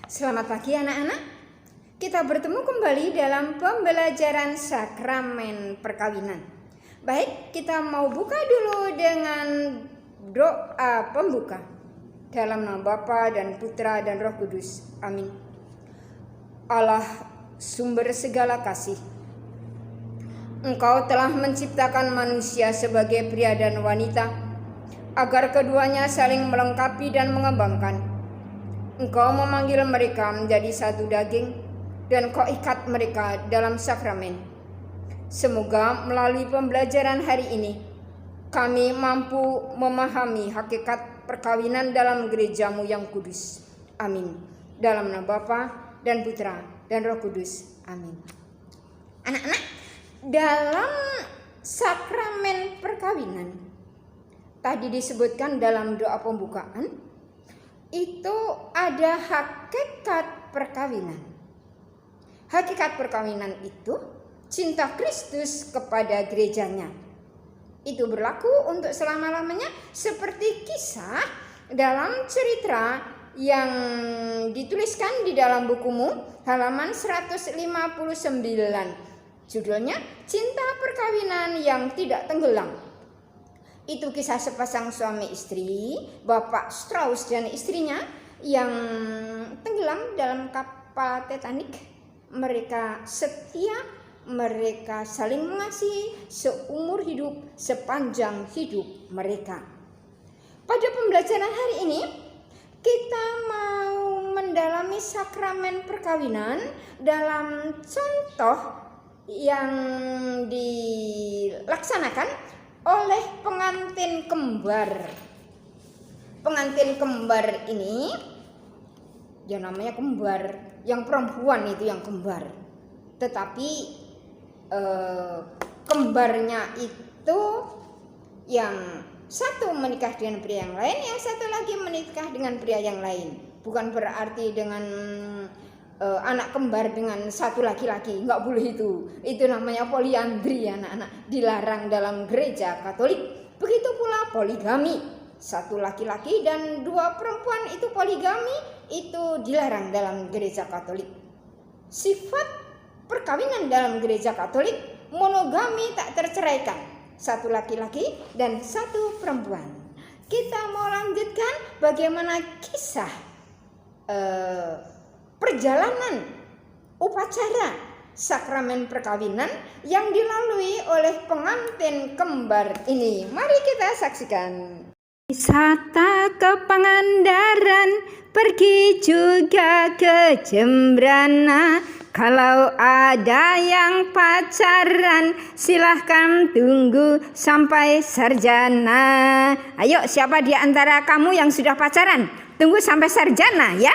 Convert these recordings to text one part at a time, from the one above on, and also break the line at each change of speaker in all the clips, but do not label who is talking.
Selamat pagi anak-anak. Kita bertemu kembali dalam pembelajaran sakramen perkawinan. Baik, kita mau buka dulu dengan doa pembuka. Dalam nama Bapa dan Putra dan Roh Kudus. Amin. Allah, sumber segala kasih, Engkau telah menciptakan manusia sebagai pria dan wanita, agar keduanya saling melengkapi dan mengembangkan. Engkau memanggil mereka menjadi satu daging, dan Kau ikat mereka dalam sakramen. Semoga melalui pembelajaran hari ini, kami mampu memahami hakikat perkawinan dalam gereja-Mu yang kudus. Amin. Dalam nama Bapa dan Putra dan Roh Kudus. Amin. Anak-anak, dalam sakramen perkawinan, tadi disebutkan dalam doa pembukaan, itu ada hakikat perkawinan. Hakikat perkawinan itu cinta Kristus kepada gerejanya. Itu berlaku untuk selama-lamanya, seperti kisah dalam cerita yang dituliskan di dalam bukumu halaman 159. Judulnya Cinta Perkawinan yang Tidak Tenggelam. Itu kisah sepasang suami istri, Bapak Strauss dan istrinya yang tenggelam dalam kapal Titanic. Mereka setia, mereka saling mengasihi seumur hidup, sepanjang hidup mereka. Pada pembelajaran hari ini, kita mau mendalami sakramen perkawinan dalam contoh yang dilaksanakan oleh pengantin kembar. Pengantin kembar ini, ya namanya kembar, yang perempuan itu yang kembar. Tetapi kembarnya itu yang satu menikah dengan pria yang lain, yang satu lagi menikah dengan pria yang lain. Bukan berarti dengan anak kembar dengan satu laki-laki, nggak boleh itu. Itu namanya poliandri, anak-anak, dilarang dalam gereja Katolik. Begitu pula poligami, satu laki-laki dan dua perempuan, itu poligami, itu dilarang dalam gereja Katolik. Sifat perkawinan dalam gereja Katolik, monogami, tak terceraikan, satu laki-laki dan satu perempuan. Kita mau lanjutkan bagaimana kisah perjalanan upacara sakramen perkawinan yang dilalui oleh pengantin kembar ini. Mari kita saksikan. Wisata ke Pangandaran, pergi juga ke Jembrana. Kalau ada yang pacaran, silahkan tunggu sampai sarjana. Ayo, siapa di antara kamu yang sudah pacaran? Tunggu sampai sarjana ya.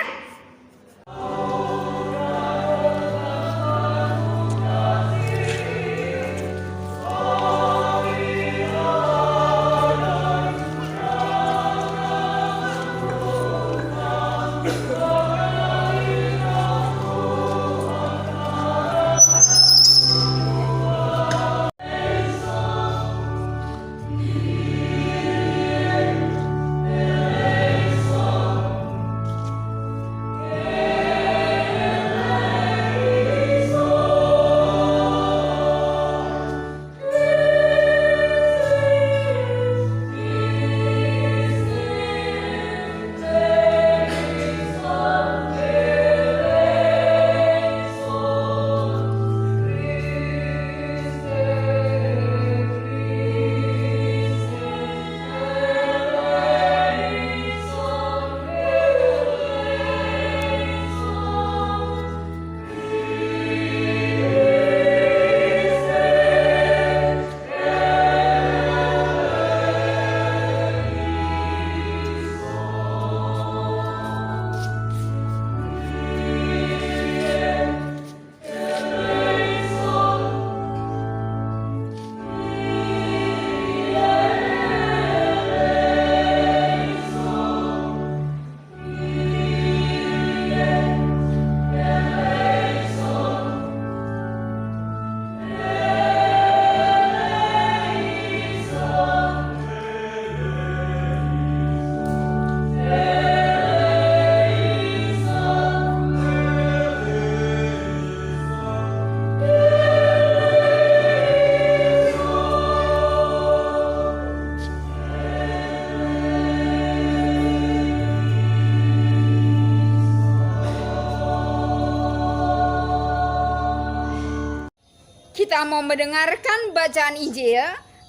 kita mau mendengarkan bacaan Injil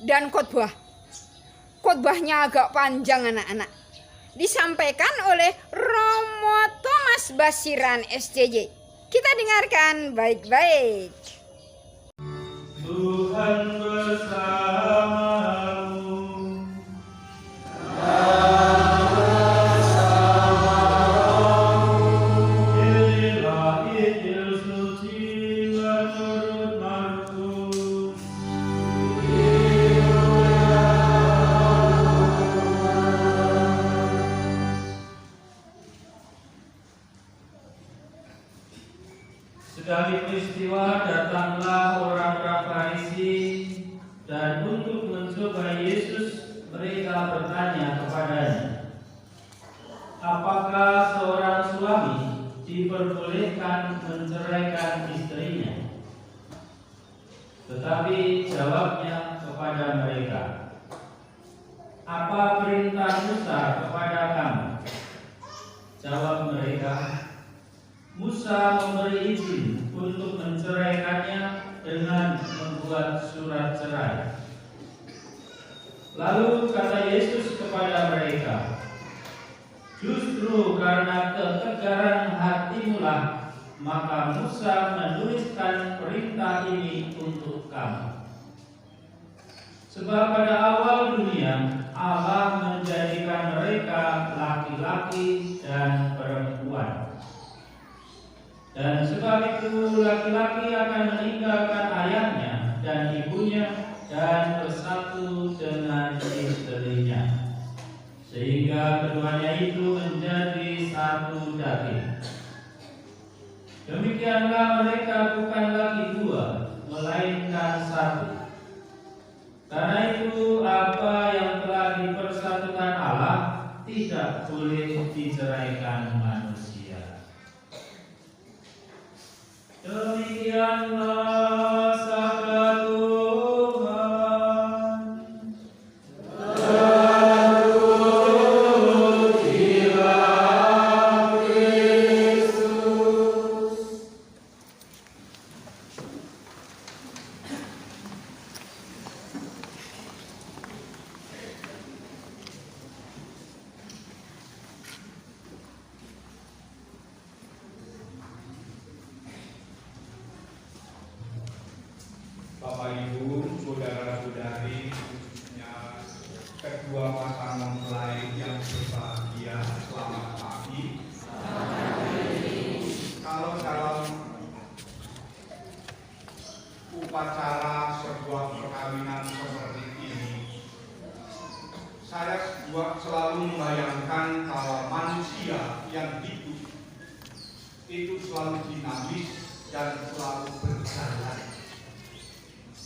dan khotbah. Khotbahnya agak panjang anak-anak. Disampaikan oleh Romo Thomas Basiran SCJ. Kita dengarkan baik-baik.
Tuhan bersamamu. Inilah Injil suci menurut Markus. Sekali peristiwa datanglah orang-orang Farisi, dan untuk mencoba Yesus mereka bertanya kepadanya, apakah seorang suami diperbolehkan menceraikan istrinya? Tetapi jawabnya kepada mereka, apa perintah Musa kepada kamu? Jawab mereka, Musa memberi izin untuk menceraikannya dengan membuat surat cerai. Lalu kata Yesus kepada mereka, justru karena ketegaran hatimulah maka Musa menuliskan perintah ini untuk kamu. Sebab pada awal dunia Allah menjadikan mereka laki-laki dan perempuan. Dan sebab itu laki-laki akan meninggalkan ayahnya dan ibunya dan bersatu dengan istrinya, sehingga keduanya itu menjadi satu daging. Demikianlah mereka bukan lagi dua, melainkan satu. Karena itu apa yang telah dipersatukan Allah tidak boleh diceraikan manusia. Demikianlah sabda Tuhan. Terpujilah Kristus.
Bapak Ibu, saudara-saudari, khususnya kedua pasang mempelai yang berbahagia, selamat pagi. Kalau dalam upacara sebuah perkawinan seperti ini, saya selalu membayangkan bahwa manusia yang hidup itu selalu dinamis dan selalu berjalan.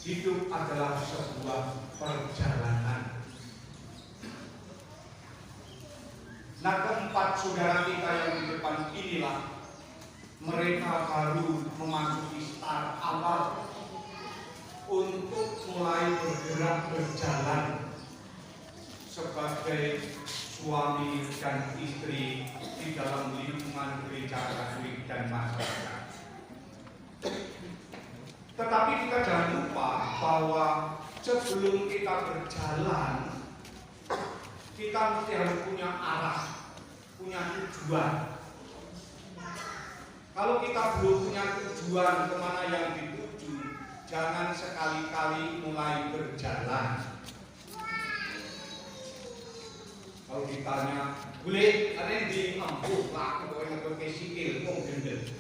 Hidup adalah sebuah perjalanan. Nah, keempat saudara kita yang di depan inilah mereka baru memasuki start awal untuk mulai bergerak berjalan sebagai suami dan istri di dalam lingkungan gereja Katolik dan masyarakat. Tetapi kita jangan lupa bahwa sebelum kita berjalan, kita mesti harus punya arah, punya tujuan. Kalau kita belum punya tujuan kemana yang dituju, jangan sekali-kali mulai berjalan. Kalau ditanya, boleh ada yang di empuh lah, pokoknya pakai sikil, mau gendel.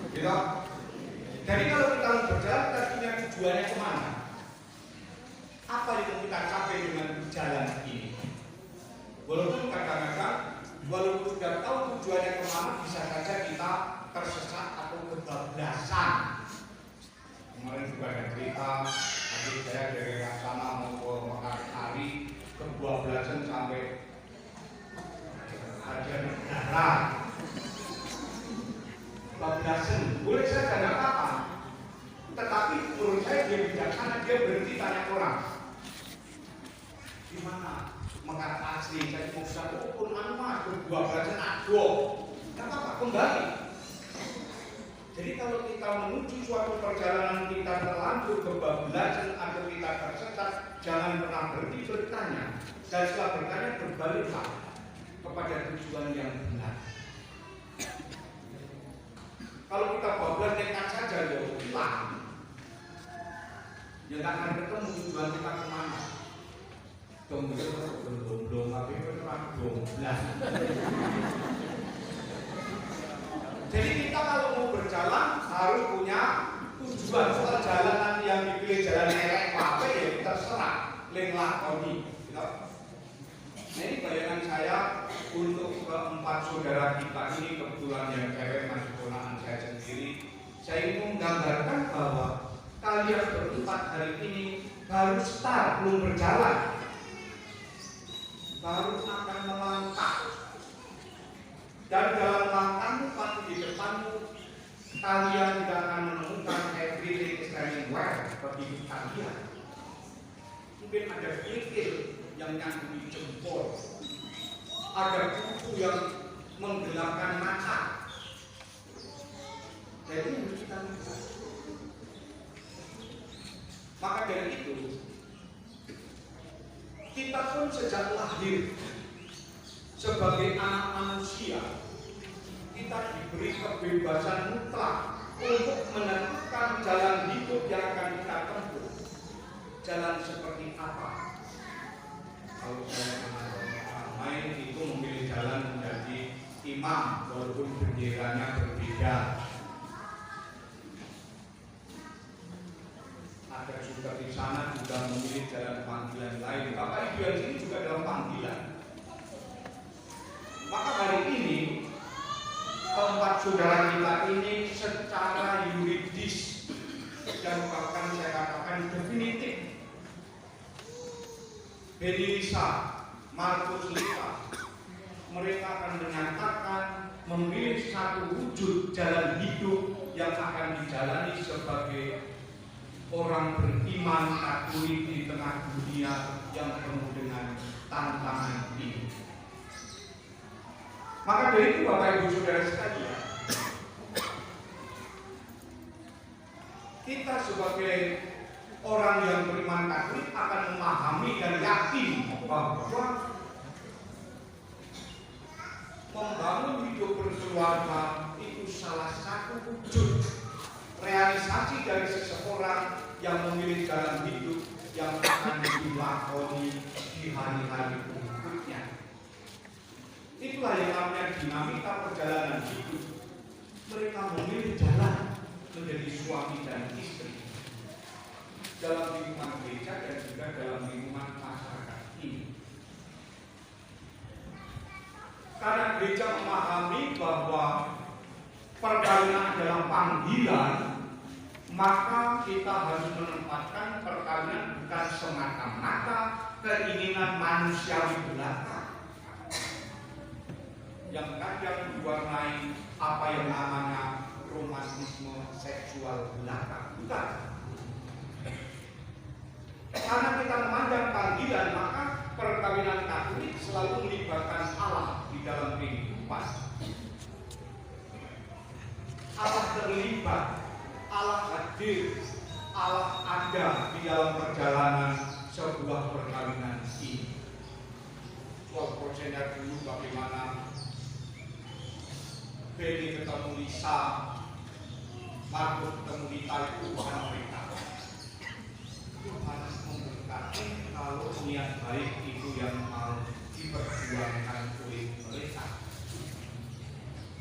Gitu? Jadi kalau kita mau berjalan, kita punya tujuannya kemana? Apa yang kita capai dengan jalan ini? Walaupun kadang-kadang, walaupun sudah tahu tujuannya kemana, bisa saja kita tersesat atau kebablasan. Kemarin juga ada cerita, adik saya dari sana mau ke Mekarsari, kebablasan sampai ada negara. Kebablasan, boleh saja tidak apa-apa. Tetapi menurut saya dia bijaksana, dia berhenti tanya orang, di mana Mekarsari, saya mau bisa pun mas, 12 aduh, tidak apa-apa, kembali. Jadi kalau kita menuju suatu perjalanan kita terlanjur kebablasan atau kita tersesat, jangan pernah berhenti bertanya. Dan setelah bertanya berbaliklah kepada tujuan yang benar. Kalau kita bablas nekat saja ya hilang. Ya nggak akan ketemu tujuan kita kemana. Kemudian belum tapi belum. Jadi kita kalau mau berjalan harus punya tujuan. Soal jalanan yang dipilih jalan elek apa ya terserah, lakoni. Nah ini bayangan saya untuk keempat saudara kita ini, kebetulan yang cewek masih ponakan saya sendiri. Saya ingin menggambarkan bahwa kalian berempat hari ini baru start, belum berjalan, baru akan melangkah. Dan dalam langkahmu pasti di depanmu kalian tidak akan menemukan everything is running well bagi kalian. Mungkin ada kikil yang nyangkut di jempol, ada kuku yang menggelapkan mata. Jadi harus kita lihat. Maka dari itu kita pun sejak lahir sebagai anak manusia, kita diberi kebebasan mutlak untuk menentukan jalan hidup yang akan kita tempuh. Jalan seperti apa? Kalau saya main itu memilih jalan menjadi imam, walaupun benderanya berbeda. Ada juga di sana juga memilih jalan panggilan lain. Bapak Ibu yang sini juga dalam panggilan. Maka hari ini keempat saudara kita ini secara yuridis dan bahkan saya katakan definitif, Beni Lisa, Markus Lisa, mereka akan menyatakan memilih satu wujud jalan hidup yang akan dijalani sebagai orang beriman Katolik di tengah dunia yang penuh dengan tantangan ini. Maka dari itu Bapak Ibu Saudara sekalian, kita sebagai orang yang beriman Katolik akan memahami dan yakin bahwa membangun hidup berkeluarga itu salah satu wujud realisasi dari seseorang yang memilih jalan hidup yang akan dilakoni di hari-hari berikutnya. Itulah yang namanya dinamika perjalanan hidup. Mereka memilih jalan menjadi suami dan istri dalam lingkungan gereja dan juga dalam lingkungan masyarakat ini. Karena gereja memahami bahwa perkawinan adalah panggilan, maka kita harus menempatkan perkawinan bukan semata-mata keinginan manusiawi belaka yang kadang diwarnai apa yang namanya romantisme seksual belaka. Bukan. Karena kita memandang panggilan, maka perkawinan Katolik selalu melibatkan Allah di dalam kehidupan. Allah terlibat, Allah hadir, Allah ada di dalam perjalanan sebuah perkawinan ini. Soal prosesnya dulu bagaimana Beni ketemu Lisa, Markus ketemu Lita, itu bukan mereka. Tuhan memberkati kalau niat baik itu yang mau diperjuangkan oleh mereka.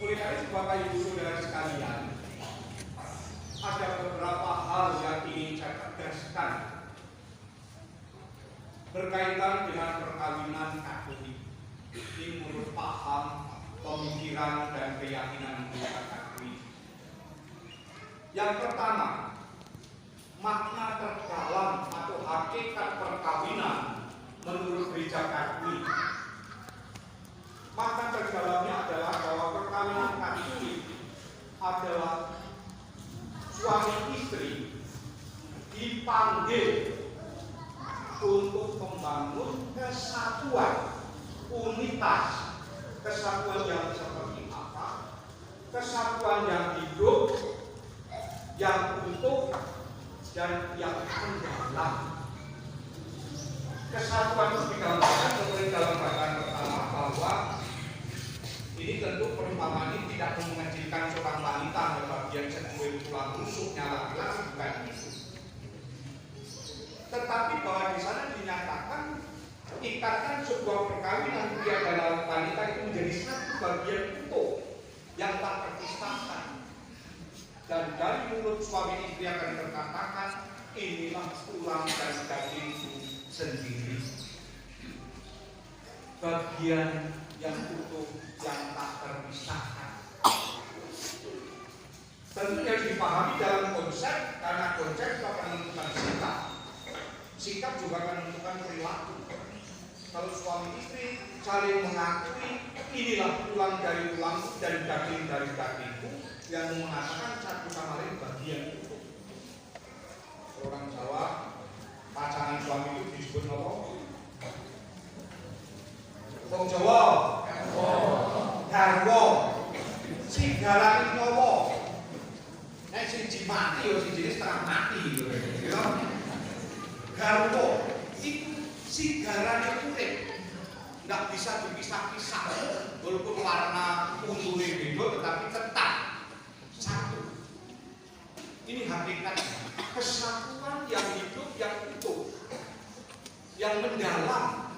Oleh karena itu Bapak Ibu Saudara sekalian, ada beberapa hal yang ingin saya tegaskan berkaitan dengan perkawinan Katolik. Ini menurut paham, pemikiran dan keyakinan gereja Katolik. Yang pertama, makna terdalam atau hakikat perkawinan menurut gereja Katolik. Makna terdalamnya adalah bahwa perkawinan Katolik adalah suami istri dipanggil untuk membangun kesatuan, unitas. Kesatuan yang seperti apa? Kesatuan yang hidup, yang utuh dan yang mendalam. Kesatuan itu digambarkan oleh dalam bacaan pertama bahwa ini tentu perumpamaan ini tidak mengecilkan seorang wanita pada bagian seksual tulang rusuknya laki-laki, bukan itu. Tetapi bahwa di sana dinyatakan ikatan sebuah perkawinan pria dan wanita itu menjadi satu bagian utuh yang tak terpisahkan. Dan dari mulut suami istri akan terkatakan, inilah tulang dan dagingku sendiri. Bagian yang utuh yang tak terpisahkan. Tentu yang dipahami dalam konsep, karena konsep itu akan menentukan sikap. Sikap juga akan menentukan perilaku. Kalau suami istri saling mengakui, inilah tulang dari tulangku dan daging dari dagingku, yang mengatakan satu sama lain bagian utuh. Orang Jawa, pasangan suami itu disebut apa? Wong Jawa, garwa, si garane nyawa. Nek siji mati yo siji setengah mati lho. Garwa itu si garane urip. Nggak bisa dipisah-pisah. Walaupun warna untune beda tetapi tetap satu. Ini hakikat kesatuan yang hidup, yang utuh, yang mendalam.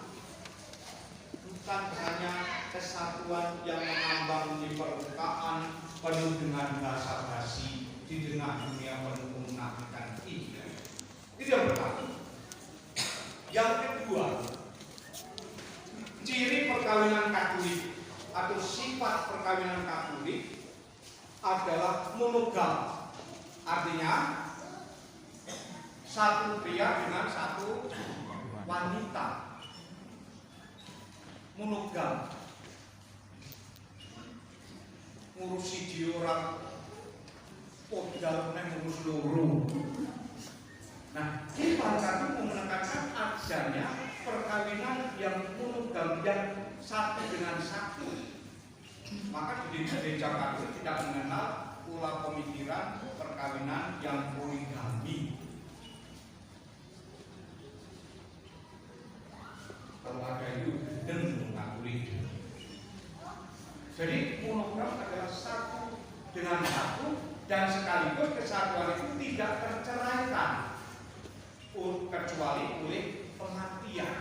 Bukan hanya kesatuan yang mengambang di permukaan penuh dengan basa-basi di tengah dunia penuh kemunafikan ini. Itu yang pertama. Yang kedua, ciri perkawinan Katolik atau sifat perkawinan Katolik adalah monogam. Artinya satu pria dengan satu wanita. Monogam, ngurusi di orang podal ngurus loro. Nah, ini Pak menekankan adanya perkawinan yang monogam, yang satu dengan satu. Maka di gereja Katolik tidak mengenal pola pemikiran perkawinan yang poligami. Kalau ada itu dan Katolik. Jadi monogam adalah satu dengan satu, dan sekaligus kesatuan itu tidak terceraikan kecuali oleh kematian.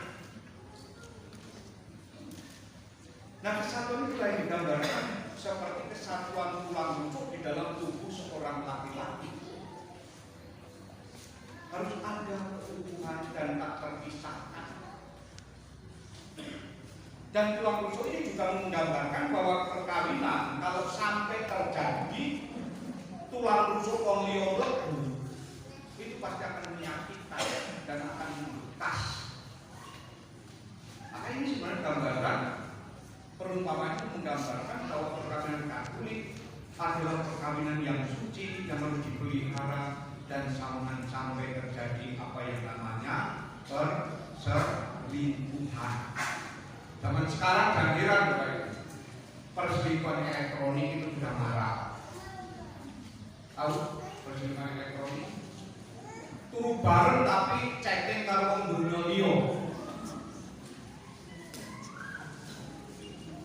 Nah, kesatuan itu yang digambarkan seperti kesatuan tulang rusuk di dalam tubuh seorang laki-laki. Harus ada keutuhan dan tak terpisahkan. Dan tulang rusuk ini juga menggambarkan bahwa perkawinan kalau sampai terjadi tulang rusuk wong liya mlebu, itu pasti akan menyakitkan dan akan membekas. Maka ini sebenarnya gambaran perumpamaan itu menggambarkan bahwa perkawinan Katolik adalah perkawinan yang suci, yang harus dipelihara dan sampai terjadi apa yang namanya perselingkuhan. Zaman sekarang janjiran perselingkuhan elektronik itu sudah marak. Tahu perselingkuhan elektronik? Turu bareng tapi chatting karo wong dunya liya.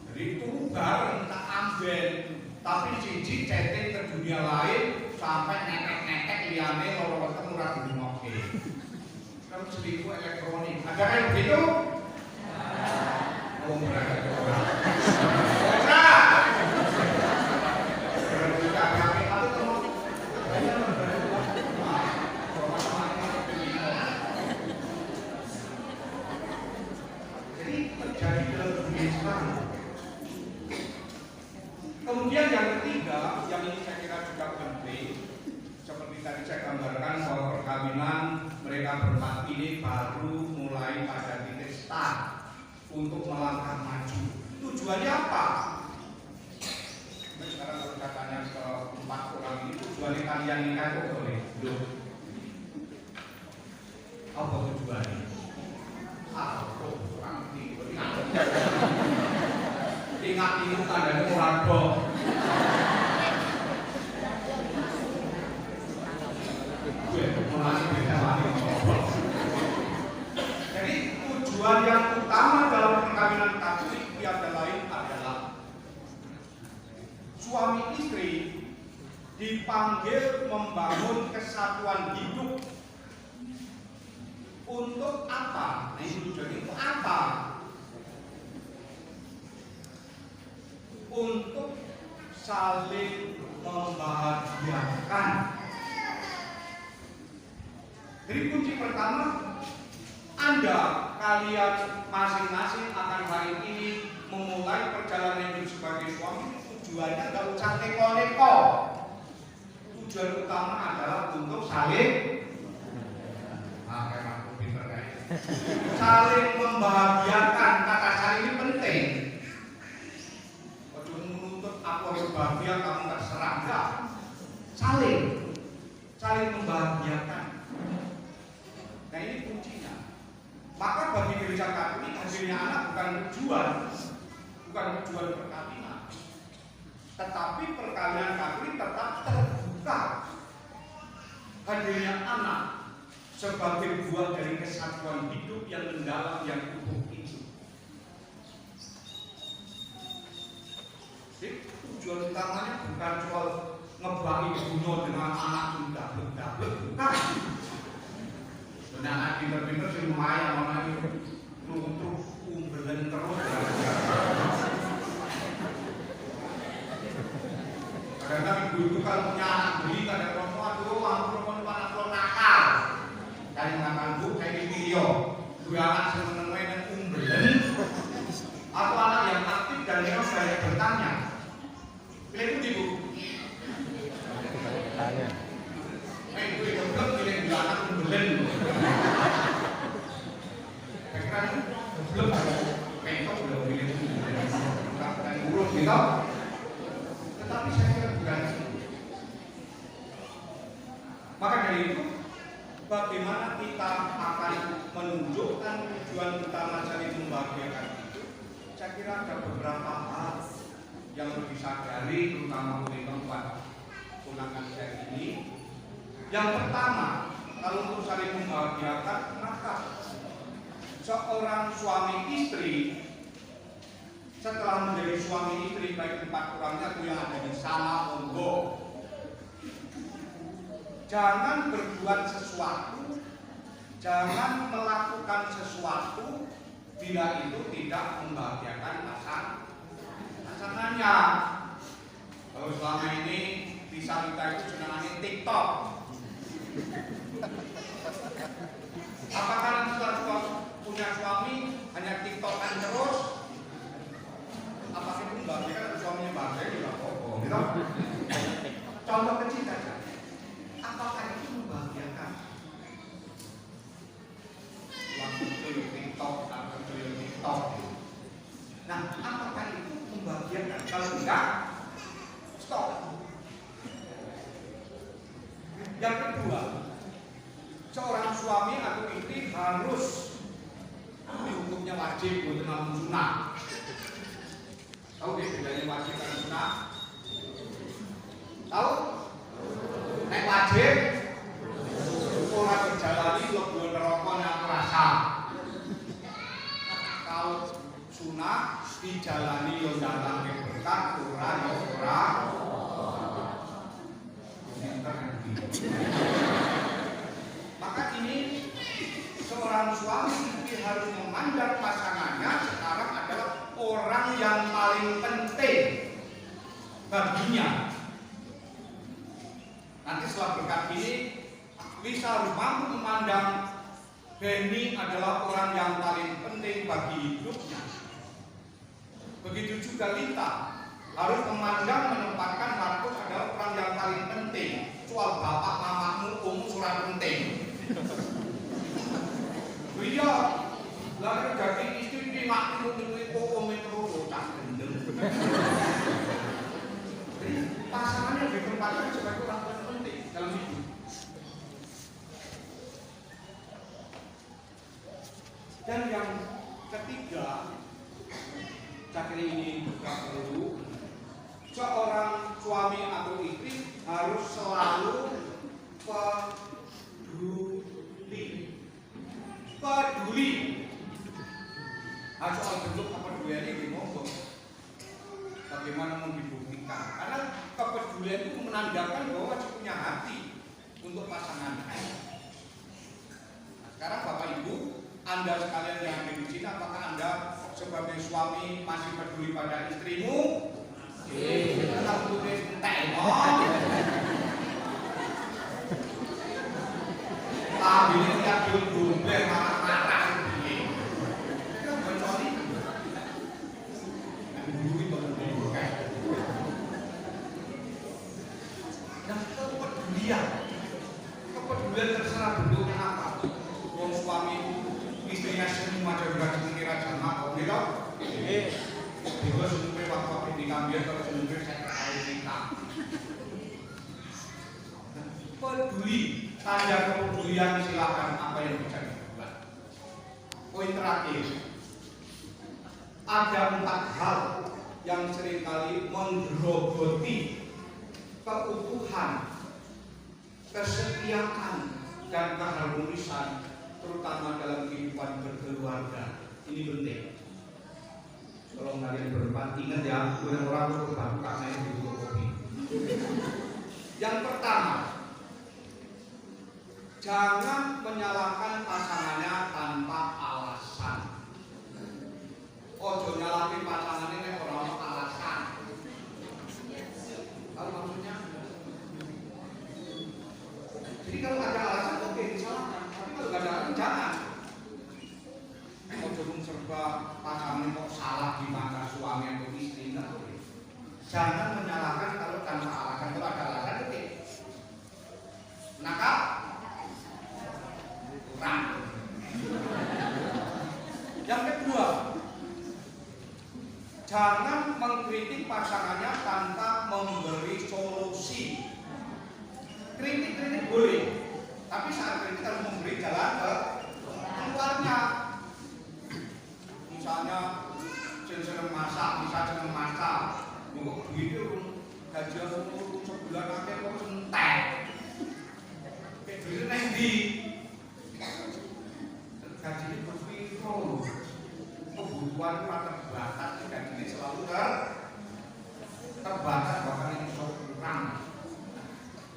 Jadi turu bareng tak amben, tapi siji chatting ke dunia lain sampai netek-netek liyane loro ketemu ora dirungokke. Kan selingkuh elektronik. Ada kan begitu? Oh, berada di orang. Kemudian yang ketiga, yang ini saya kira juga penting, seperti tadi saya gambarkan bahwa perkawinan mereka berempat ini baru mulai pada titik start untuk melangkah maju. Tujuannya apa? Sekarang kalau kita tanya ke 4 orang ini, tujuannya kalian nikah itu boleh? Loh. Apa tujuannya? Kurang tidur. Ingat itu tandanya murado. suami istri dipanggil membangun kesatuan hidup. Untuk apa? Nah, itu tujuannya untuk apa? Untuk saling membahagiakan. Jadi kunci pertama, Anda, kalian masing-masing akan hari ini memulai perjalanan hidup sebagai suami. Tujuannya nggak usah neko-neko. Tujuan utama adalah untuk saling saling membahagiakan. Kata saling ini penting. Kalau menuntut aku harus bahagia, kamu terserah. Enggak. Saling membahagiakan. Nah, ini kuncinya. Maka bagi gereja Katolik, hasilnya anak bukan tujuan perkawinan, tetapi perkawinan Katolik tetap terbuka. Hadirnya anak sebagai buah dari kesatuan hidup yang mendalam, yang utuh itu. Jadi tujuan utamanya bukan soal ngebagi dunia dengan anak sudah bukan. Dan anak pinter-pinter sih lumayan, mana itu terus umbelen terus. Kadang-kadang ibu itu kalau punya anak beli, kadang-kadang aduh, anak lo nakal. Dari makan bu, kayak di video, dua anak seneng main dan umbelen, atau anak yang aktif dan yang saya bertanya, pilih ibu. Main gue goblok, pilih dua anak umbelen. Kira-kira goblok, pentok belum pilih dan buruk gitu. Tetapi saya kira bukan. Maka dari itu, bagaimana kita akan menunjukkan tujuan utama saling membahagiakan itu? Saya kira ada beberapa hal yang harus disadari, terutama oleh tempat tunangan saya ini. Yang pertama, kalau untuk saling membahagiakan, maka seorang suami istri setelah menjadi suami istri, baik 4 orangnya itu yang ada di sana, monggo. Jangan berbuat sesuatu, jangan melakukan sesuatu bila itu tidak membahagiakan pasangannya. Kalau selama ini bisa kita itu senangannya TikTok. Apakah nanti setelah punya suami hanya TikTokan terus? Apakah itu membahagiakan suaminya bahagia juga? Oh, gitu. Contoh kecil saja. Apakah itu membahagiakan? Waktu itu TikTok atau TikTok. Nah, apakah itu membahagiakan? Kalau tidak, stop. Yang kedua, seorang suami atau istri harus, ini hukumnya wajib untuk melakukan sunnah. Tahu deh bedanya wajib dan sunnah? Tahu? Nek wajib orang dijalani lebu neraka yang terasa. Kalau sunah dijalani yang datang ke berkat ora ya ora. Maka ini seorang suami istri harus memandang pasangannya sekarang adalah orang yang paling penting baginya. Nanti setelah berkat ini, Lisa harus mampu memandang Benny adalah orang yang paling penting bagi hidupnya. Begitu juga Lita harus memandang menempatkan Markus adalah orang yang paling penting. Soal bapak mamamu surat penting. Iya, lalu jadi istri di makmu itu komentar tak gendeng. Pasangannya ditempatkan sebagai orang paling penting dalam hidup. Dan yang ketiga, saya kira ini juga perlu, seorang suami atau istri harus selalu peduli. Soal bentuk kepeduliannya di monggo. Bagaimana menghibur dibuktikan. Karena kepedulian itu menandakan bahwa masih punya hati untuk pasangan. Nah, sekarang Bapak Ibu, Anda sekalian yang ada di sini, apakah Anda sebagai suami masih peduli pada istrimu? Kalau tulis ini tidak diumumkan marah-marah ini. Kan bencana itu. Dulu itu menunjukkan. Nah, kepedulian terserah bentuknya apa. Wong suami istrinya semua juga dikira sama, gitu. Juga semuanya waktu diambil kalau semuanya saya ketahui kita. Peduli. Tanda kepedulian silakan apa yang bisa dibuat. Poin terakhir, ada 4 hal yang seringkali menggerogoti keutuhan, kesetiaan, dan keharmonisan, terutama dalam kehidupan berkeluarga. Ini penting. Tolong kalian berempat ingat ya, orang itu baru karena itu kopi. Yang pertama, jangan menyalahkan pasangannya tanpa alasan. Ojo nyalahin pasangannya nek ora ono alasan. Tahu maksudnya? Jadi kalau ada alasan oke disalahkan, tapi kalau nggak ada alasan jangan. Ojo serba pasangan kok salah di mata suami atau istri, enggak boleh. Jangan menyalahkan kalau tanpa alasan. Kalau ada alasan oke. Nakal kurang. Yang kedua, jangan mengkritik pasangannya tanpa memberi solusi. Kritik boleh, tapi saat kritik harus memberi jalan ke keluarnya. Misalnya seneng masak, mau begitu gajian sebulan akhir kok sentek. Kayak duit nanti gaji ini berpiro, kebutuhan terbatas, gaji ini selalu terbatas, bahkan ini kurang.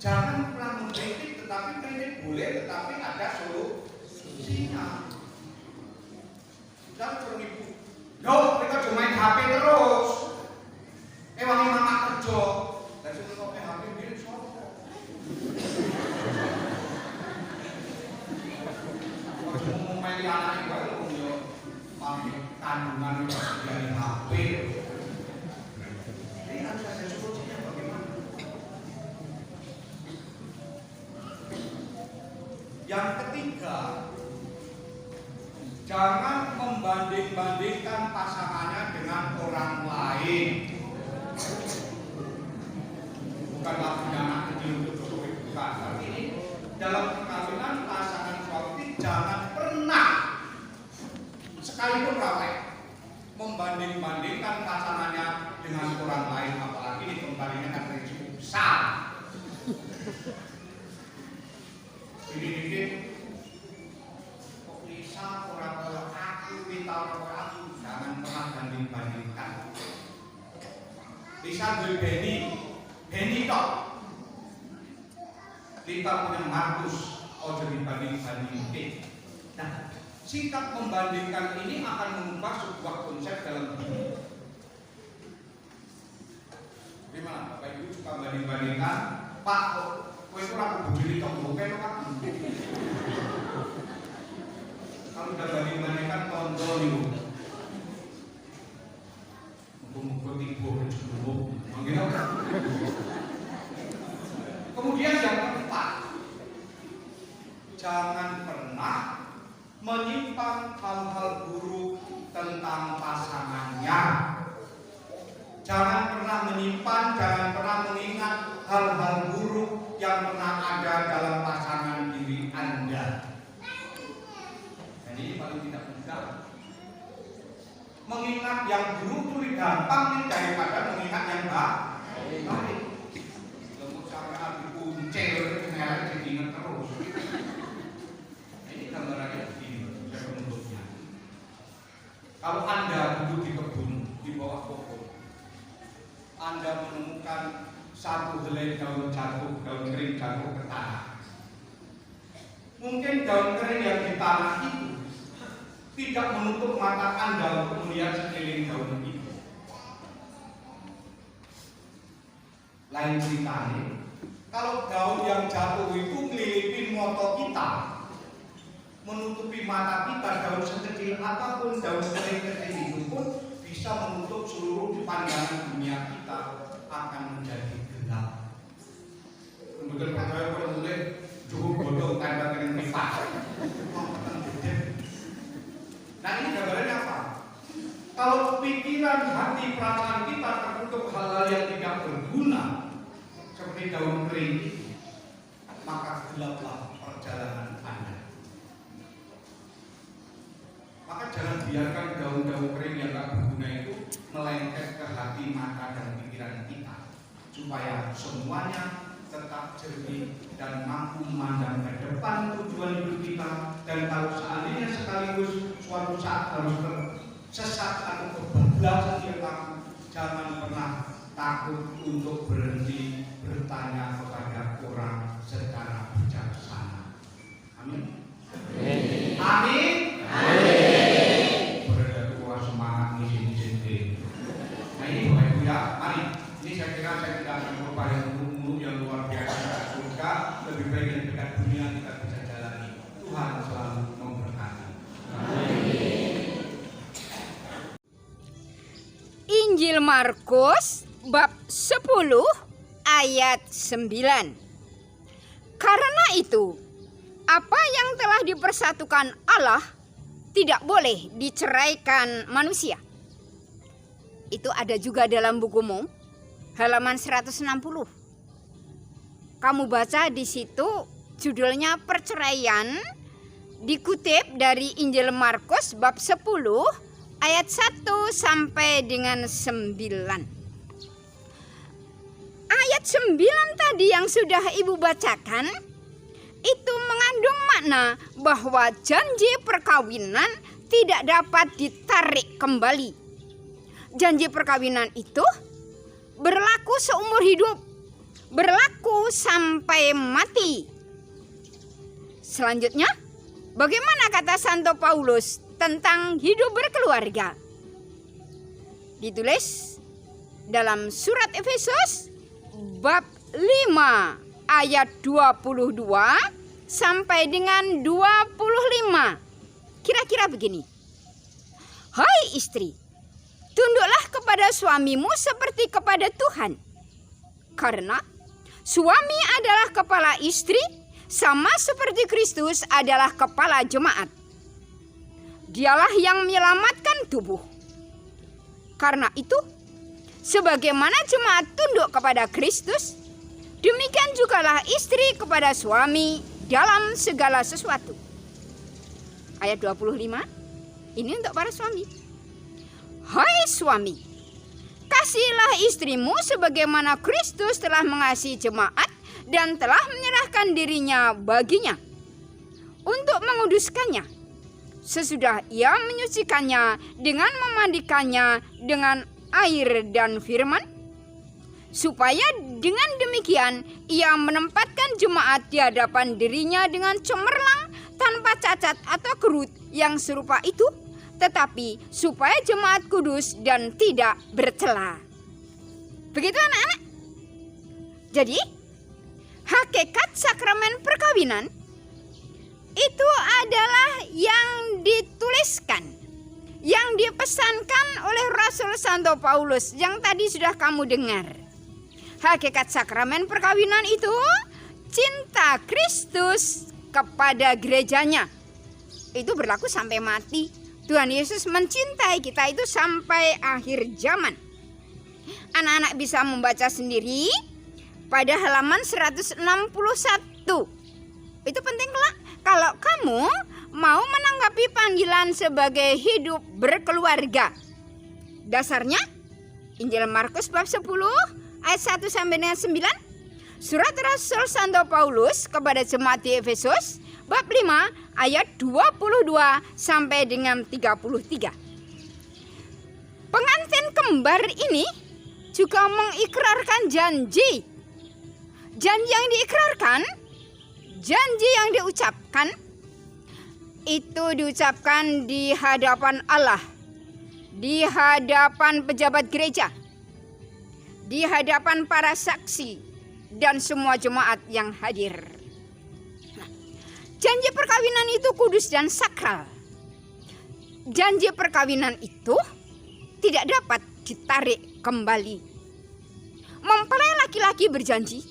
Jangan pernah mengkritik, tetapi kritik boleh, tetapi ada solusinya. Jangan suruh ibu, yo mereka cuma main HP terus, wangi mama kerja, dan suruh main HP milik sopo. Mau main di anak ibu itu yo, pakai kandungan dari HP. Ini harus ada solusinya bagaimana? Yang ketiga, jangan membanding-bandingkan pasangannya dengan orang lain. Bukanlah punya anak kecil untuk Jokowi, bukan. Tapi ini dalam perkawinan pasangan suami jangan pernah sekalipun raweh membanding-bandingkan pasangannya dengan orang lain, apalagi ini kembalinya kan risiko besar. Ini kok bisa orang aku minta orang aku, jangan pernah banding-bandingkan. Bisa gue Beni tok. Kita punya Markus, ojo dibanding-bandingkan. Nah, sikap membandingkan ini akan mengubah sebuah konsep dalam hidup. Gimana? Bapak Ibu suka banding-bandingkan? Pak, kowe itu aku bujuri tok bukan Pak. Kalau udah banding-bandingkan tonton niku. Mumpung tiba dulu. Kemudian yang keempat, jangan pernah menyimpan hal-hal buruk tentang pasangannya. Jangan pernah menyimpan, jangan pernah mengingat hal-hal buruk yang pernah ada dalam pasangan diri Anda. Dan ini paling tidak mudah. Mengingat yang buruk itu lebih gampang daripada mengingat yang baik. Lemut sampai dikuncil, ternyata jadi ingat terus. Ini gambarannya begini, saya menuntutnya. Kalau Anda duduk di kebun, di bawah pokok, Anda menemukan satu helai daun kering jatuh ke tanah. Mungkin daun kering yang di tanah itu tidak menutup mata Anda untuk melihat sekeliling daun itu. Lain ceritanya, kalau daun yang jatuh itu ngelilipin moto kita, menutupi mata kita, daun sekecil apapun, daun kering kecil itu pun bisa menutup seluruh pandangan dunia kita, akan menjadi gelap. Kemudian percaya kalau boleh cukup bodoh tanda kering pipa. Nah ini gambarannya apa? Kalau pikiran, hati, perasaan kita tertutup hal-hal yang tidak berguna seperti daun kering itu, maka gelaplah perjalanan Anda. Maka jangan biarkan daun-daun kering yang tak berguna itu melengket ke hati, mata, dan pikiran kita, supaya semuanya tetap jernih dan mampu memandang ke depan tujuan hidup kita. Dan kalau seandainya sekaligus suatu saat harus tersesat atau kebablasan perilaku, jangan pernah takut untuk berhenti bertanya kepada orang secara bijaksana. Amin. Amin. Berada tua semangat ngisi-ngisi. Nah ini Bapak Ibu ya, mari. Ini saya kira saya tidak akan berupaya untuk yang luar biasa. Surga lebih baik yang dekat dunia kita bisa jalani. Tuhan selalu memberkati.
Injil Markus bab 10 ayat 9. Karena itu, apa yang telah dipersatukan Allah tidak boleh diceraikan manusia. Itu ada juga dalam bukumu, halaman 160. Kamu baca di situ judulnya perceraian, dikutip dari Injil Markus bab 10 ayat 1 sampai dengan 9. Ayat 9 tadi yang sudah Ibu bacakan itu mengandung makna bahwa janji perkawinan tidak dapat ditarik kembali. Janji perkawinan itu berlaku seumur hidup, berlaku sampai mati. Selanjutnya, bagaimana kata Santo Paulus tentang hidup berkeluarga? Ditulis dalam surat Efesus bab 5 ayat 22 sampai dengan 25. Kira-kira begini. Hai istri, tunduklah kepada suamimu seperti kepada Tuhan. Karena suami adalah kepala istri, sama seperti Kristus adalah kepala jemaat. Dialah yang menyelamatkan tubuh. Karena itu, sebagaimana jemaat tunduk kepada Kristus, demikian jugalah istri kepada suami dalam segala sesuatu. Ayat 25, ini untuk para suami. Hai suami, kasihilah istrimu sebagaimana Kristus telah mengasihi jemaat dan telah menyerahkan dirinya baginya untuk menguduskannya, sesudah ia menyucikannya dengan memandikannya dengan air dan firman, supaya dengan demikian ia menempatkan jemaat di hadapan dirinya dengan cemerlang, tanpa cacat atau kerut yang serupa itu, tetapi supaya jemaat kudus dan tidak bercela. Begitu anak-anak. Jadi hakikat sakramen perkawinan itu adalah yang dituliskan, yang dipesankan oleh Rasul Santo Paulus yang tadi sudah kamu dengar. Hakikat sakramen perkawinan itu cinta Kristus kepada gerejanya. Itu berlaku sampai mati. Tuhan Yesus mencintai kita itu sampai akhir zaman. Anak-anak bisa membaca sendiri pada halaman 161. Itu penting kalau kamu mau menanggapi panggilan sebagai hidup berkeluarga. Dasarnya Injil Markus bab 10 ayat 1 sampai dengan 9. Surat Rasul Santo Paulus kepada jemaat di Efesus bab 5 ayat 22 sampai dengan 33. Pengantin kembar ini juga mengikrarkan janji. Janji yang diikrarkan, janji yang diucapkan, itu diucapkan di hadapan Allah, di hadapan pejabat gereja, di hadapan para saksi, dan semua jemaat yang hadir. Nah, janji perkawinan itu kudus dan sakral. Janji perkawinan itu tidak dapat ditarik kembali. Mempelai laki-laki berjanji,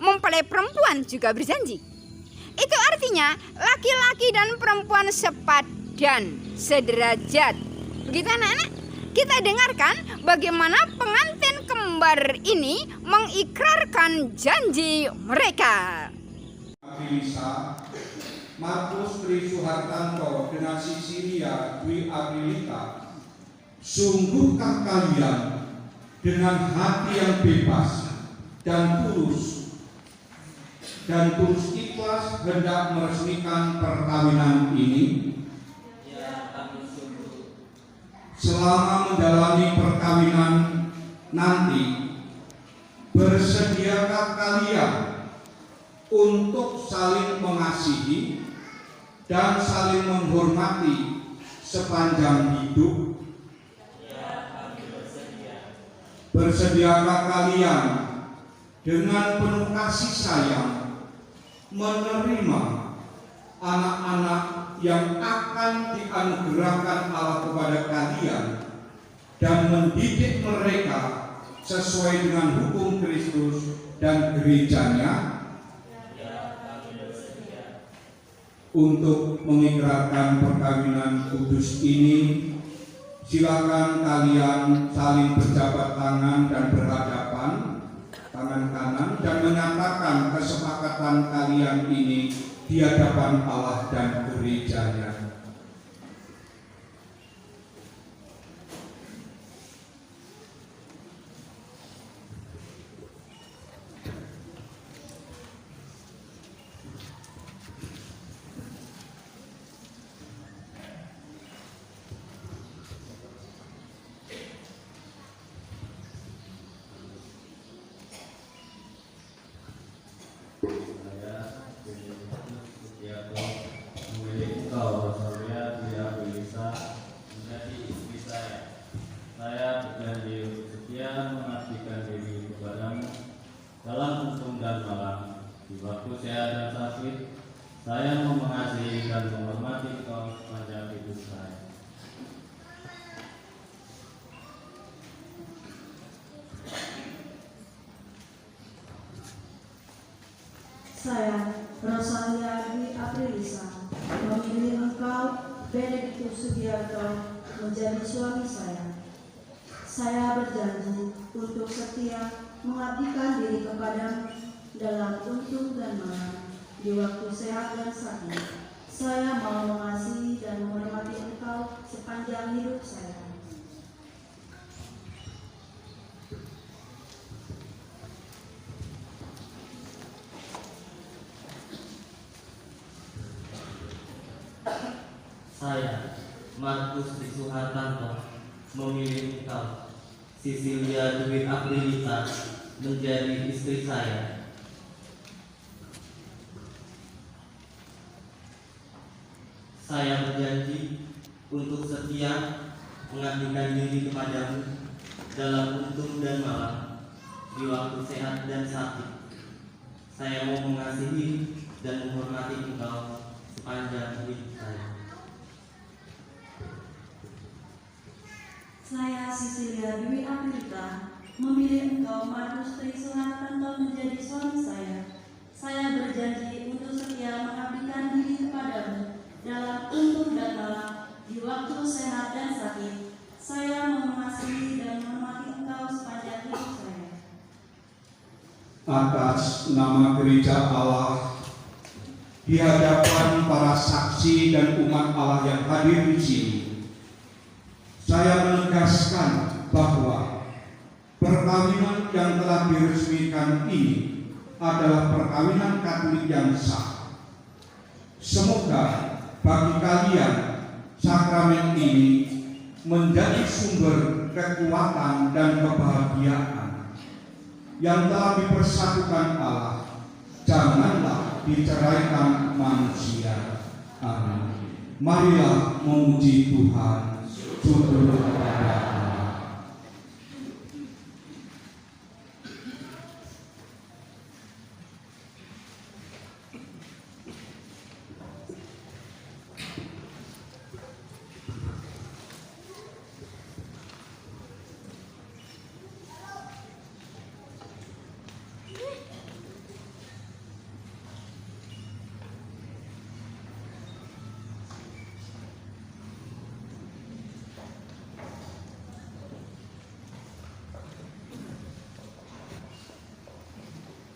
mempelai perempuan juga berjanji. Itu artinya laki-laki dan perempuan sepadan, sederajat. Begitu anak-anak? Kita dengarkan bagaimana pengantin kembar ini mengikrarkan janji mereka.
Aprilisa, Markus Tri Suhartanto dengan Sisilia Dwi Aprilita, sungguhkah kalian dengan hati yang bebas dan tulus ikhlas hendak meresmikan perkawinan ini? Selama menjalani perkawinan nanti, bersediakah kalian untuk saling mengasihi dan saling menghormati sepanjang hidup? Bersediakah kalian dengan penuh kasih sayang menerima anak-anak yang akan dianugerahkan Allah kepada kalian dan mendidik mereka sesuai dengan hukum Kristus dan gerejanya? Untuk mengikrarkan perkawinan kudus ini, silakan kalian saling berjabat tangan dan berhadapan tangan kanan dan menyatakan kesepakatan kalian ini di hadapan Allah dan gerejanya.
Dalam untung dan malam, di waktu sehat dan sakit, saya mau mengasihi dan menghormati engkau sepanjang hidup saya.
Saya, Rosalia Dwi Aprilisa, memilih engkau, Benedictus Sugiarto, menjadi suami saya. Saya berjanji untuk setia mengabdikan diri kepadamu dalam untung dan malam, di waktu sehat dan sakit. Saya mau mengasihi dan menghormati engkau sepanjang hidup saya.
Saya, Markus Tri Suhartanto, memilih engkau, Sisilia Dwi Aprilita, menjadi istri saya. Saya berjanji untuk setia mengabdikan diri kepadamu dalam untung dan malam, di waktu sehat dan sakit. Saya mau mengasihi dan menghormati engkau sepanjang hidup saya.
Saya, Sisilia Dwi Aprilita, memilih engkau, Markus Tri Suhartanto, menjadi suami saya. Saya berjanji untuk setia mengabdikan diri kepadamu dalam untung dan malam, di waktu sehat dan sakit. Saya mengasihi dan menghormati engkau sepanjang hidup saya.
Atas nama gereja Allah, di hadapan para saksi dan umat Allah yang hadir di sini, saya menegaskan bahwa perkawinan yang telah diresmikan ini adalah perkawinan Katolik yang sah. Semoga bagi kalian sakramen ini menjadi sumber kekuatan dan kebahagiaan yang telah dipersatukan Allah, janganlah diceraikan manusia. Amin. Marilah memuji Tuhan. Syukur kepada Allah.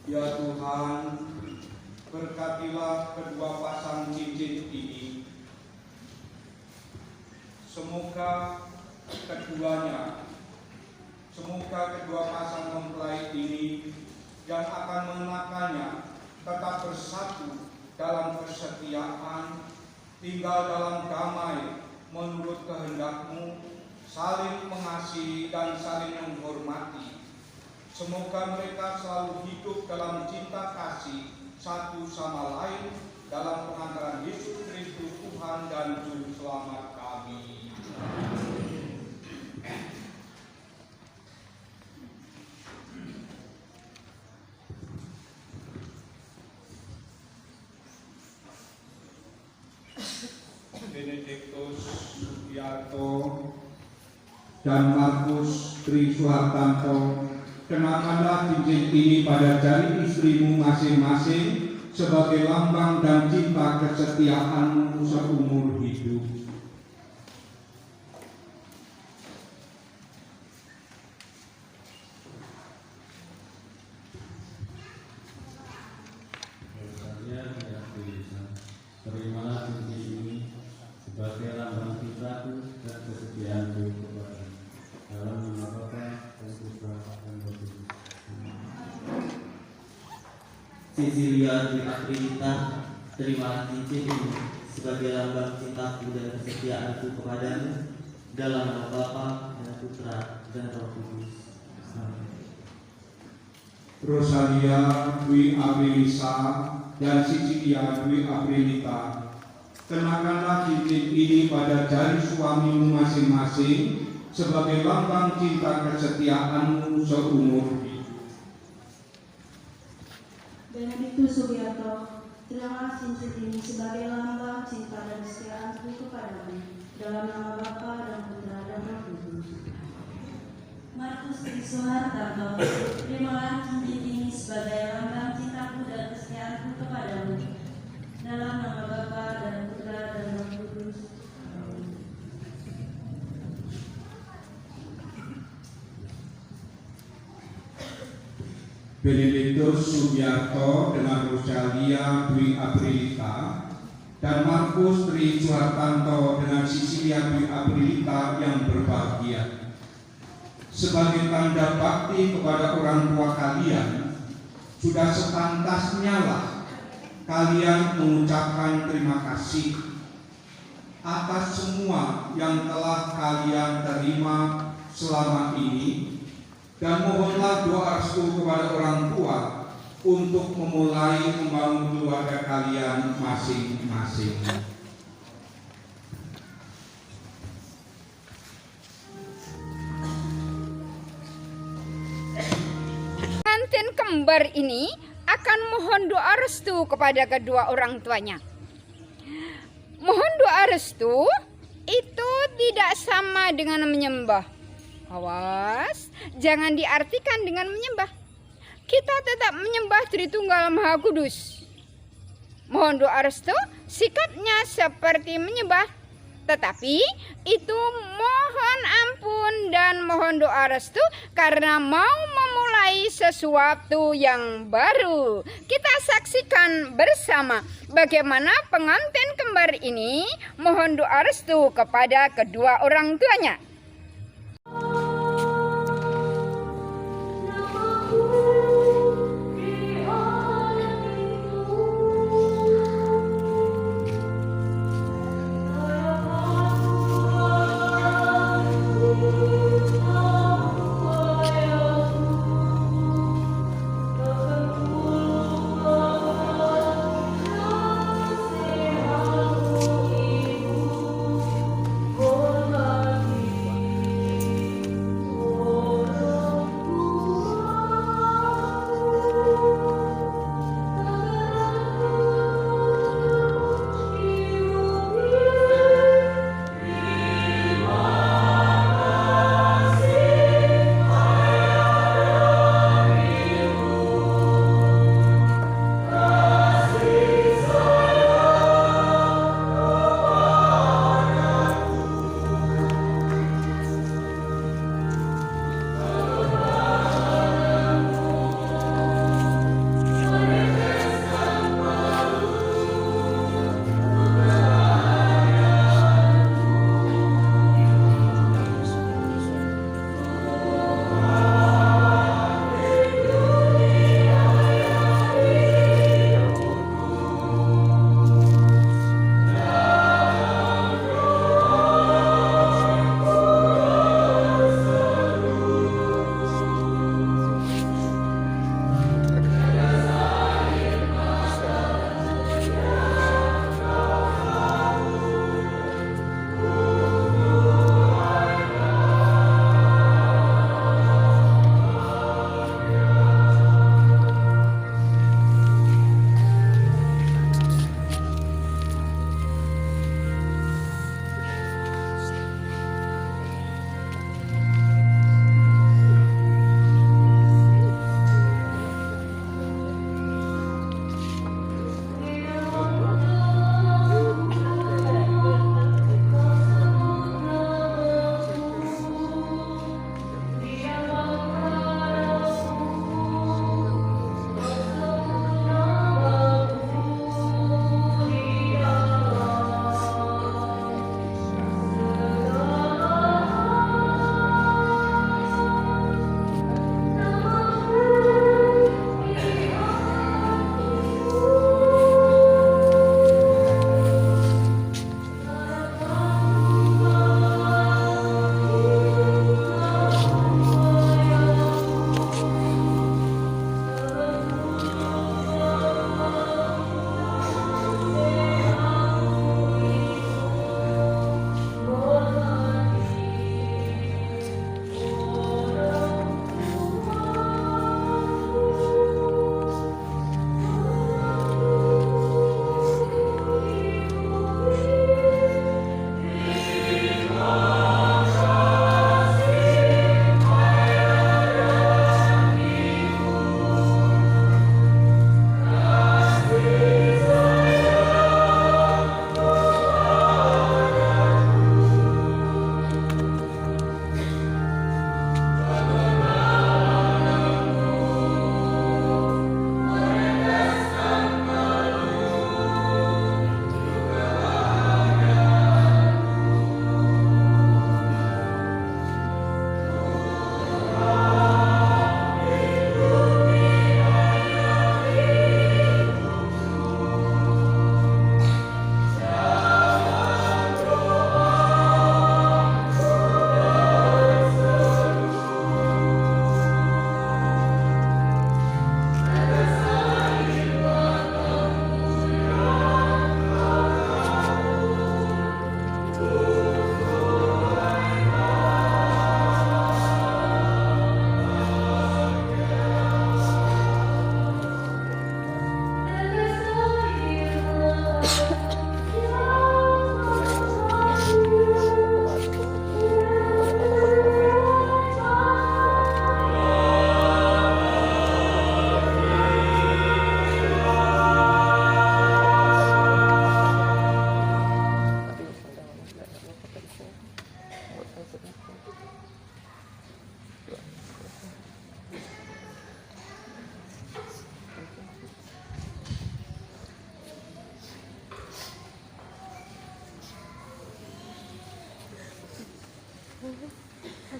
Ya Tuhan, berkatilah kedua pasang cincin ini. Semoga kedua pasang mempelai ini yang akan mengenakannya tetap bersatu dalam kesetiaan, tinggal dalam damai menurut kehendak-Mu, saling mengasihi dan saling menghormati. Semoga mereka selalu hidup dalam cinta kasih satu sama lain dalam pengantaran Yesus Kristus Tuhan dan Juru Selamat kami. Benediktus Sugiarto dan Markus Tri Suhartanto, kenakanlah cincin ini pada jari istrimu masing-masing sebagai lambang dan cinta kesetiaanmu seumur hidup.
Terimalah cincin ini sebagai lambang cintaku dan kesetiaanku kepada dalam nama Bapa dan Putra dan Roh Kudus.
Cecilia Dwi Aprilita, terimalah cincin ini sebagai lambang cintaku dan kesetiaanku kepadamu dalam nama Bapa dan Putra dan Roh Kudus. Amin.
Rosalia Dwi Aprilisa dan Cecilia Dwi Aprilita, kenakanlah cincin ini pada jari suamimu masing-masing sebagai lambang cinta kesetiaanmu seumur hidup.
Benediktus Sugiarto, terimalah cincin ini sebagai lambang cinta dan kesetiaanku kepadamu dalam nama Bapa dan Putra dan Roh Kudus.
Markus Tri Suhartanto, terimalah cincin ini sebagai lambang cintaku dan kesetiaanku kepadamu dalam nama Bapa dan Putra dan Roh Kudus. Amin.
Benediktus Sugiarto dengan Rosalia Dwi Aprilita dan Markus Tri Suhartanto dengan Cecilia Dwi Aprilita yang berbahagia, sebagai tanda bakti kepada orang tua kalian, sudah sepantasnya lah kalian mengucapkan terima kasih atas semua yang telah kalian terima selama ini, dan mohonlah doa restu kepada orang tua untuk memulai membangun keluarga kalian masing-masing.
Pengantin kembar ini akan mohon doa restu kepada kedua orang tuanya. Mohon doa restu itu tidak sama dengan menyembah. Awas, jangan diartikan dengan menyembah. Kita tetap menyembah Tritunggal Maha Kudus. Mohon doa restu sikapnya seperti menyembah, tetapi itu mohon ampun dan mohon doa restu karena mau memulai sesuatu yang baru. Kita saksikan bersama bagaimana pengantin kembar ini mohon doa restu kepada kedua orang tuanya.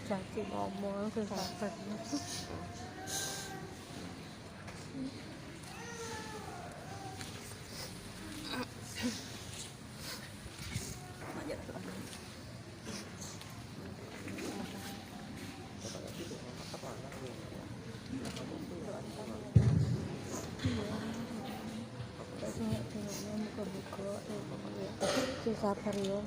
Caci ngomong susah. Sabar ya.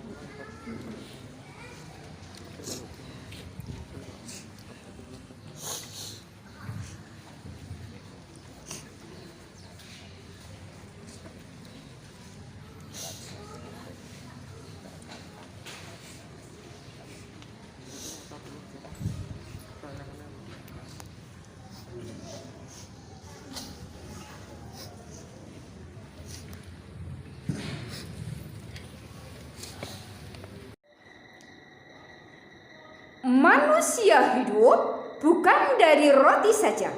Manusia hidup bukan dari roti saja,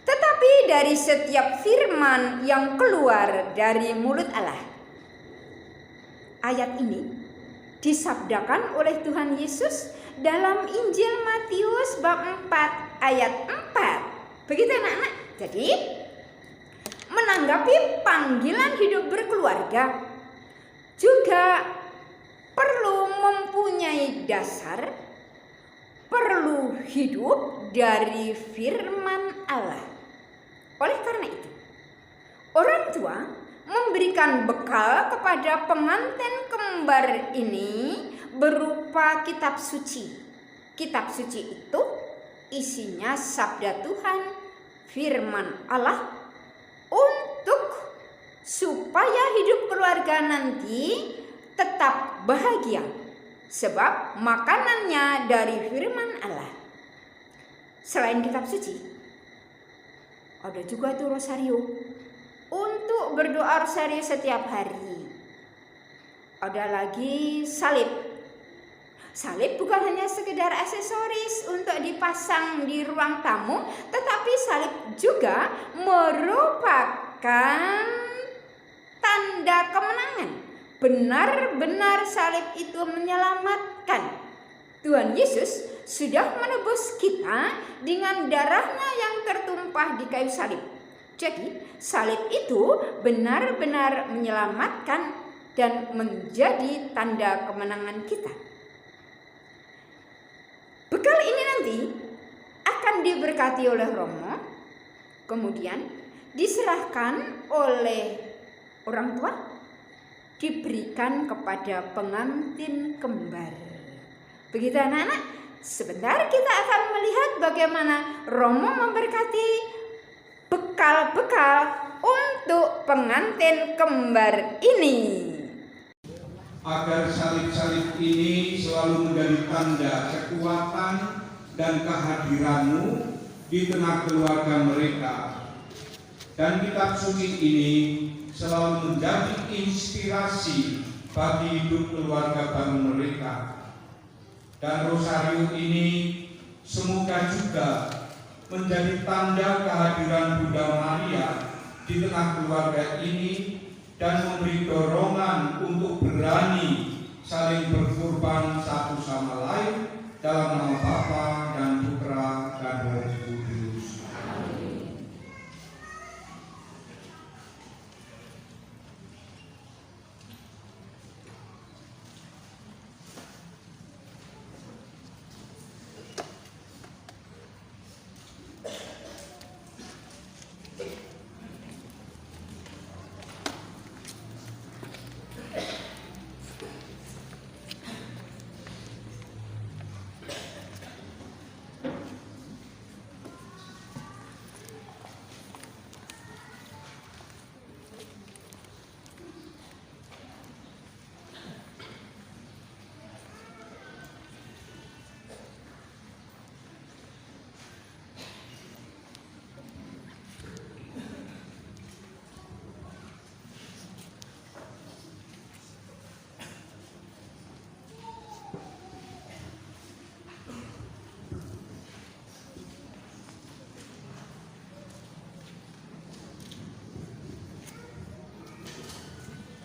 tetapi dari setiap firman yang keluar dari mulut Allah. Ayat ini disabdakan oleh Tuhan Yesus dalam Injil Matius bab 4 ayat 4. Begitu anak-anak. Jadi menanggapi panggilan hidup berkeluarga juga perlu mempunyai dasar, perlu hidup dari firman Allah. Oleh karena itu, orang tua memberikan bekal kepada pengantin kembar ini berupa kitab suci. Kitab suci itu isinya sabda Tuhan, firman Allah, untuk supaya hidup keluarga nanti tetap bahagia, sebab makanannya dari firman Allah. Selain kitab suci, ada juga tuh rosario untuk berdoa rosario setiap hari. Ada lagi salib. Salib bukan hanya sekedar aksesoris untuk dipasang di ruang tamu, tetapi salib juga merupakan tanda kemenangan. Benar-benar salib itu menyelamatkan. Tuhan Yesus sudah menebus kita dengan darahnya yang tertumpah di kayu salib. Jadi salib itu benar-benar menyelamatkan dan menjadi tanda kemenangan kita. Bekal ini nanti akan diberkati oleh Romo, kemudian diserahkan oleh orang tua, diberikan kepada pengantin kembar. Begitu anak-anak, sebentar kita akan melihat bagaimana Romo memberkati bekal-bekal untuk pengantin kembar ini.
Agar salib-salib ini selalu menjadi tanda kekuatan dan kehadiranmu di tengah keluarga mereka. Dan kitab suci ini selalu menjadi inspirasi bagi hidup keluarga baru mereka. Dan rosario ini semoga juga menjadi tanda kehadiran Bunda Maria di tengah keluarga ini dan memberi dorongan untuk berani saling berkorban satu sama lain dalam nama Bapa dan Putra dan Roh Kudus.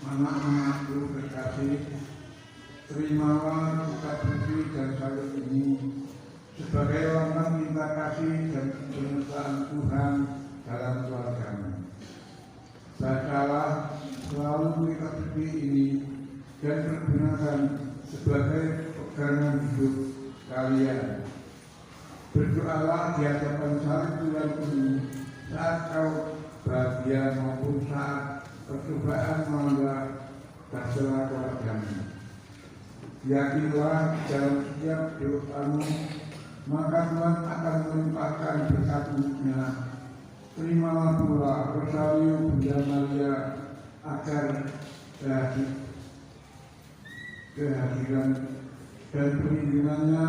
Anak-anakku terkasih, terimalah kitab suci dan salib ini
sebagai lambang cinta kasih dan penyertaan Tuhan dalam keluargamu. Bacalah selalu kitab suci ini dan pergunakan sebagai pegangan hidup kalian. Berdoalah di hadapan salib Tuhan ini saat kau bahagia maupun saat percobaan melanda tercela keluargamu. Yakinlah dalam setiap doamu, maka Tuhan akan melimpahkan berkat-Nya. Terimalah pula Rosario Bunda Maria agar kehadiran dan perlindungannya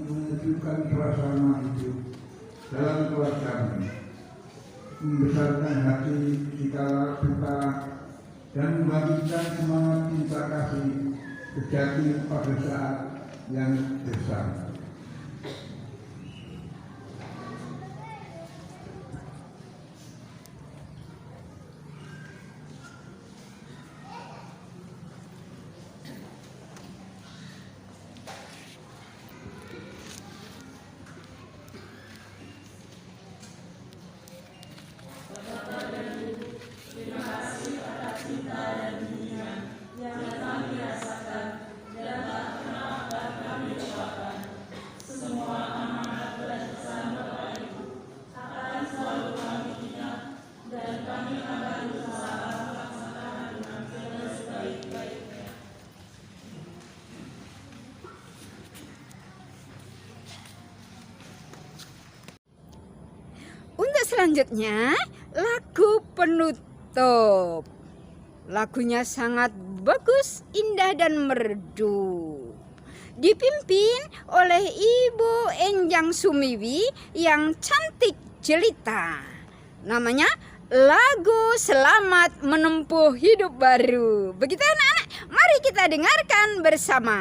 menunjukkan suasana hidup dalam keluargamu, membesarkan hati dikala duka dan membagikan semangat cinta kasih sejati pada saat yang besar.
Untuk selanjutnya, lagu penutup. Lagunya sangat bagus, indah dan merdu. Dipimpin oleh Ibu Enjang Sumiwi yang cantik jelita. Namanya lagu Selamat Menempuh Hidup Baru. Begitu anak-anak, mari kita dengarkan bersama.